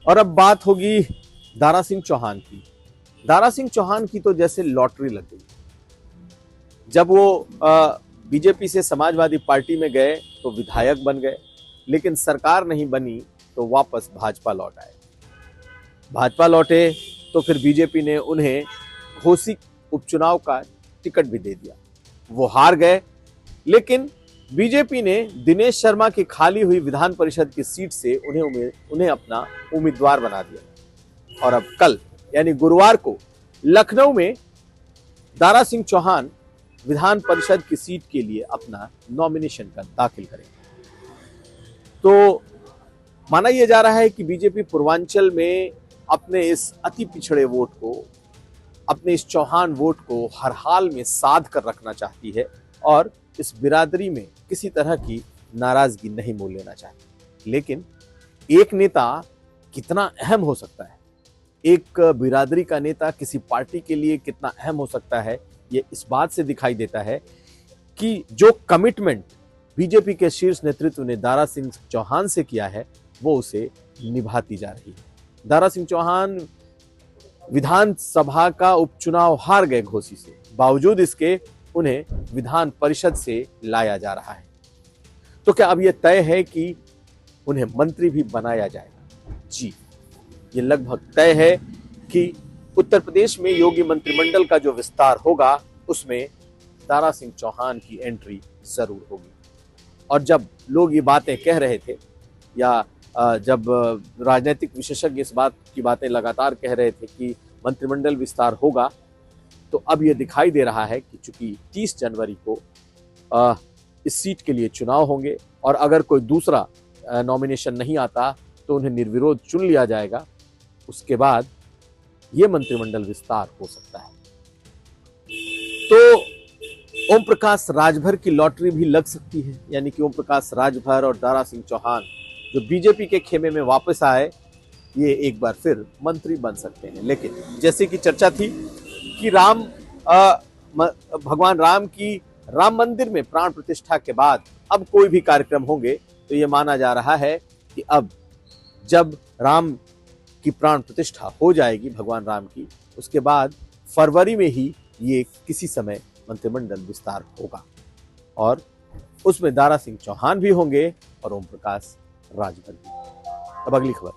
और अब बात होगी दारा सिंह चौहान की। दारा सिंह चौहान की तो जैसे लॉटरी लग गई। जब वो बीजेपी से समाजवादी पार्टी में गए तो विधायक बन गए, लेकिन सरकार नहीं बनी तो वापस भाजपा लौट आए। भाजपा लौटे तो फिर बीजेपी ने उन्हें घोसी उपचुनाव का टिकट भी दे दिया। वो हार गए, लेकिन बीजेपी ने दिनेश शर्मा की खाली हुई विधान परिषद की सीट से उन्हें अपना उम्मीदवार बना दिया। और अब कल यानी गुरुवार को लखनऊ में दारा सिंह चौहान विधान परिषद की सीट के लिए अपना नॉमिनेशन दाखिल करेंगे। तो माना यह जा रहा है कि बीजेपी पूर्वांचल में अपने इस अति पिछड़े वोट को, अपने इस चौहान वोट को हर हाल में साध कर रखना चाहती है और इस बिरादरी में किसी तरह की नाराजगी नहीं मोल लेना चाहती। लेकिन एक नेता कितना अहम हो सकता है, एक बिरादरी का नेता किसी पार्टी के लिए कितना अहम हो सकता है, ये इस बात से दिखाई देता है कि जो कमिटमेंट बीजेपी के शीर्ष नेतृत्व ने दारा सिंह चौहान से किया है वो उसे निभाती जा रही है। दारा सिंह चौहान विधानसभा का उपचुनाव हार गए घोसी से, बावजूद इसके उन्हें विधान परिषद से लाया जा रहा है। तो क्या अब यह तय है कि उन्हें मंत्री भी बनाया जाएगा? जी, ये लगभग तय है कि उत्तर प्रदेश में योगी मंत्रिमंडल का जो विस्तार होगा उसमें दारा सिंह चौहान की एंट्री जरूर होगी। और जब लोग ये बातें कह रहे थे या जब राजनीतिक विशेषज्ञ इस बात की बातें लगातार कह रहे थे कि मंत्रिमंडल विस्तार होगा, तो अब यह दिखाई दे रहा है कि चूंकि 30 जनवरी को इस सीट के लिए चुनाव होंगे और अगर कोई दूसरा नॉमिनेशन नहीं आता तो उन्हें निर्विरोध चुन लिया जाएगा। उसके बाद यह मंत्रिमंडल विस्तार हो सकता है। तो ओम प्रकाश राजभर की लॉटरी भी लग सकती है, यानी कि ओम प्रकाश राजभर और दारा सिंह चौहान जो बीजेपी के खेमे में वापस आए, ये एक बार फिर मंत्री बन सकते हैं। लेकिन जैसे कि चर्चा थी कि भगवान राम की राम मंदिर में प्राण प्रतिष्ठा के बाद अब कोई भी कार्यक्रम होंगे तो ये माना जा रहा है कि अब जब राम की प्राण प्रतिष्ठा हो जाएगी भगवान राम की, उसके बाद फरवरी में ही ये किसी समय मंत्रिमंडल विस्तार होगा और उसमें दारा सिंह चौहान भी होंगे और ओम प्रकाश राजभर भी। अब अगली खबर।